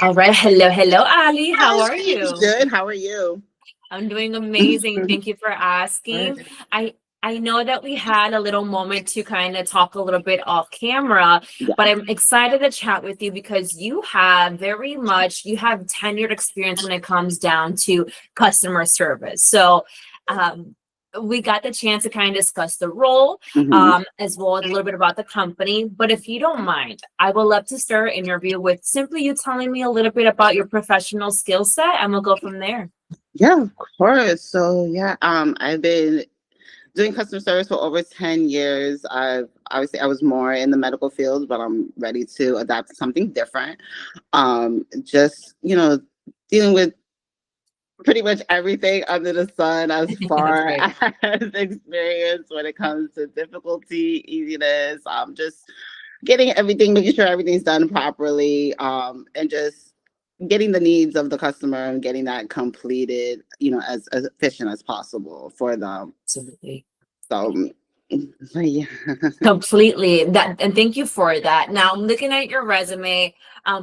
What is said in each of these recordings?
All right. Hello, hello, Ali. How Hi, are you? good. How are you? I'm doing amazing. Thank you for asking. Good. I I know that we had a little moment to kind of talk a little bit off camera, Yeah. but I'm excited to chat with you because you have tenured experience when it comes down to customer service. So, um, we got the chance to kind of discuss the role, hmm as well as a little bit about the company. But if you don't mind, I would love to start our interview with simply you telling me a little bit about your professional skill set, and we'll go from there. Yeah, of course. So yeah, I've been doing customer service for over 10 years. I was more in the medical field, but I'm ready to adapt to something different. Just, dealing with pretty much everything under the sun as That's far great. as experience when it comes to difficulty, easiness, just making sure everything's done properly, and just getting the needs of the customer and getting that completed, as efficient as possible for them. Absolutely. So, so yeah. Completely. That and thank you for that. Now, I'm looking at your resume.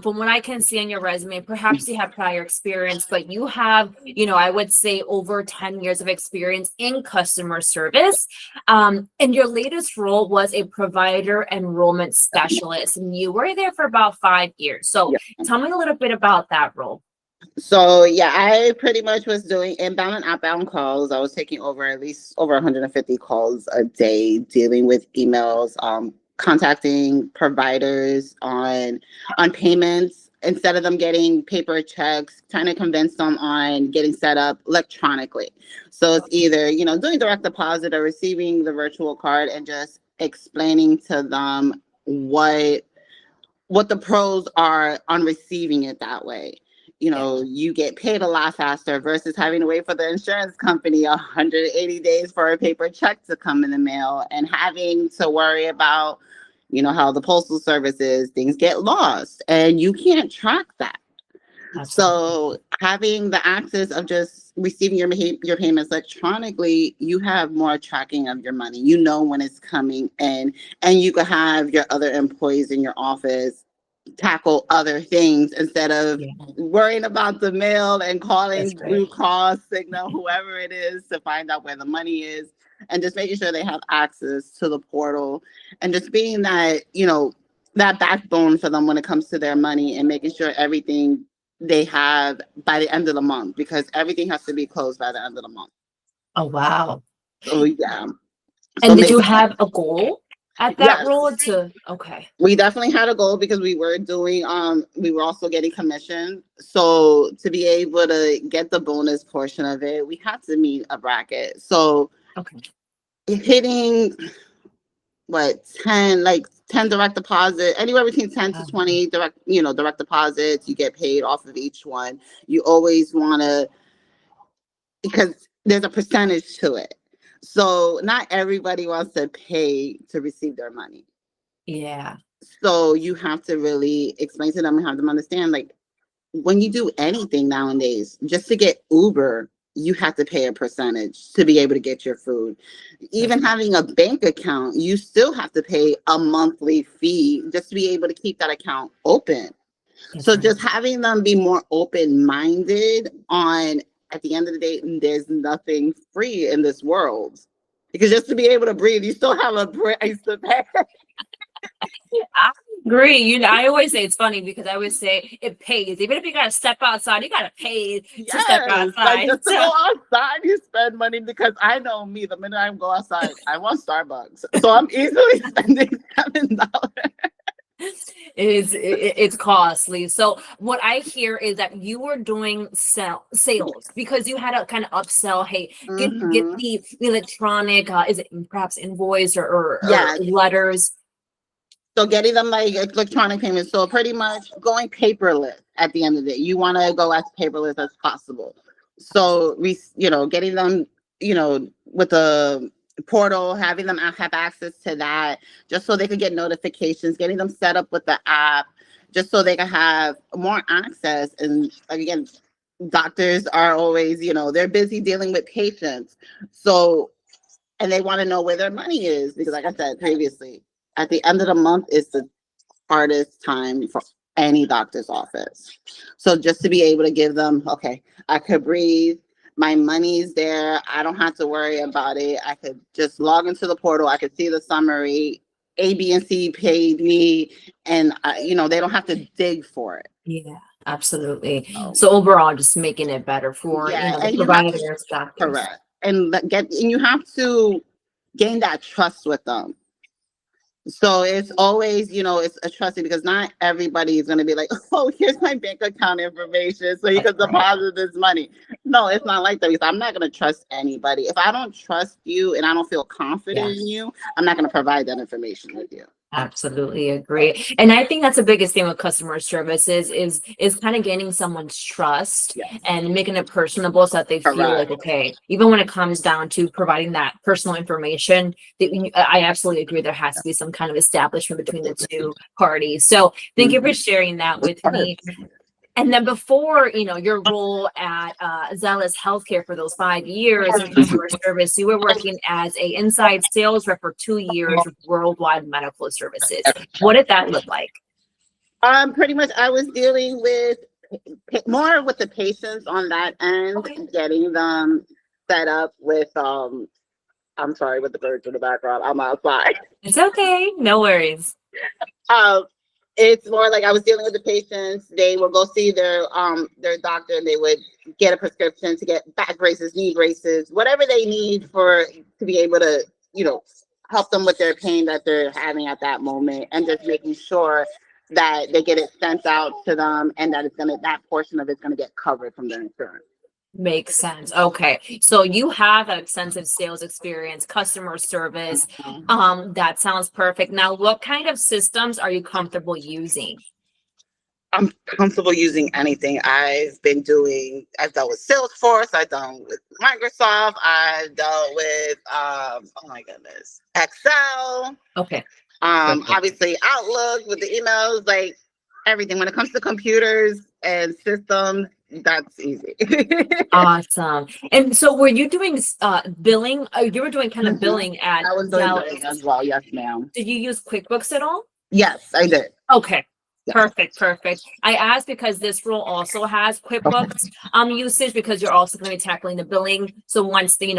From what I can see on your resume, perhaps you have prior experience, but you have, I would say over 10 years of experience in customer service. And your latest role was a provider enrollment specialist, and you were there for about 5 years. So Yeah. tell me a little bit about that role. So yeah, I pretty much was doing inbound and outbound calls. I was taking over at least over 150 calls a day, dealing with emails, contacting providers on payments instead of them getting paper checks, trying to convince them on getting set up electronically. So it's either, doing direct deposit or receiving the virtual card and just explaining to them what the pros are on receiving it that way. Yeah. You get paid a lot faster versus having to wait for the insurance company 180 days for a paper check to come in the mail and having to worry about, how the postal service is, things get lost and you can't track that. Absolutely. So having the access of just receiving your payments electronically, you have more tracking of your money. You know when it's coming in, and you can have your other employees in your office tackle other things instead of Yeah, worrying about the mail and that's calling great. Blue Cross, Signal, whoever it is to find out where the money is, and just making sure they have access to the portal and just being that, that backbone for them when it comes to their money and making sure everything they have by the end of the month because everything has to be closed by the end of the month. Oh, wow. So yeah. So And did you make have a goal at that yes. role to, okay. We definitely had a goal because we were also getting commission. So to be able to get the bonus portion of it, we had to meet a bracket. So Okay. hitting what 10 like 10 direct deposit, anywhere between 10 to Um, 20 direct deposits, you get paid off of each one. You always want to, because there's a percentage to it. So not everybody wants to pay to receive their money. yeah, So you have to really explain to them and have them understand, like, when you do anything nowadays, just to get Uber, you have to pay a percentage to be able to get your food. that's Even right. having a bank account, you still have to pay a monthly fee just to be able to keep that account open. That's So right. just having them be more open minded on, at the end of the day, there's nothing free in this world. Because just to be able to breathe, you still have a price to pay. I agree. I always say it's funny because I always say it pays. Even if you gotta step outside, you gotta pay to step Yes, like outside. just to go outside, you spend money because I know me. The minute I go outside, I want Starbucks, so I'm easily spending $7. It's costly. So what I hear is that you were doing sales because you had to kind of upsell. Hey, get hmm the electronic. Is it perhaps invoice or Yes. letters? So getting them like electronic payments. So pretty much going paperless at the end of the day. You want to go as paperless as possible. So getting them, with the portal, having them have access to that, just so they could get notifications, getting them set up with the app, just so they can have more access. And again, doctors are always, they're busy dealing with patients. So, and they want to know where their money is because, like I said previously, at the end of the month is the hardest time for any doctor's office. So just to be able to give them, okay, I could breathe. My money's there. I don't have to worry about it. I could just log into the portal. I could see the summary. A, B, and C paid me, and they don't have to dig for it. Yeah, absolutely. So overall, just making it better for Yeah, the and you have to, providers, doctors. correct, and you have to gain that trust with them. So it's always, it's a trusting, because not everybody is going to be like, oh, here's my bank account information so you can deposit this money. No, it's not like that, because I'm not going to trust anybody. If I don't trust you and I don't feel confident in you, I'm not going to provide that information with you. Absolutely agree. And I think that's the biggest thing with customer services is kind of gaining someone's trust and making it personable so that they feel like, okay, even when it comes down to providing that personal information, I absolutely agree there has to be some kind of establishment between the two parties. So thank you for sharing that with me. And then before, your role at Zealous Healthcare for those 5 years in customer service, you were working as a inside sales rep for 2 years with Worldwide Medical Services. What did that look like? Pretty much I was dealing with more with the patients on that end, getting them set up with, I'm sorry, with the birds in the background. I'm outside. It's okay. No worries. It's more like I was dealing with the patients. They would go see their doctor, and they would get a prescription to get back braces, knee braces, whatever they need to be able to, help them with their pain that they're having at that moment, and just making sure that they get it sent out to them, and that that portion of it's gonna get covered from their insurance. Makes sense. Okay. So you have an extensive sales experience, customer service. That sounds perfect. Now, what kind of systems are you comfortable using? I'm comfortable using anything. I've dealt with Salesforce, I've dealt with Microsoft, I've dealt with oh my goodness, Excel. Okay. Obviously Outlook with the emails, like everything. When it comes to computers and systems, that's easy. Awesome. And so were you doing billing? You were doing kind of billing at I was doing billing as well, yes, ma'am. Did you use QuickBooks at all? Yes, I did. Okay. Perfect. I asked because this role also has QuickBooks usage, because you're also going to be tackling the billing. So once they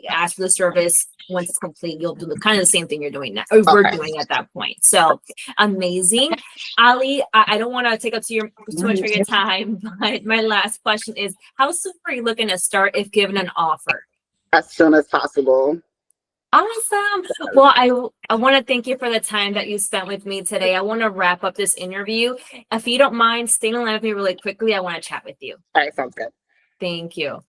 ask for the service, once it's complete, you'll do the kind of the same thing you're doing now, or we're doing at that point. So amazing. Ali, I don't want to take up too much of your time, but my last question is, how soon are you looking to start if given an offer? As soon as possible. Awesome. Well, I want to thank you for the time that you spent with me today. I want to wrap up this interview. If you don't mind staying on with me really quickly, I want to chat with you. All right, sounds good. Thank you.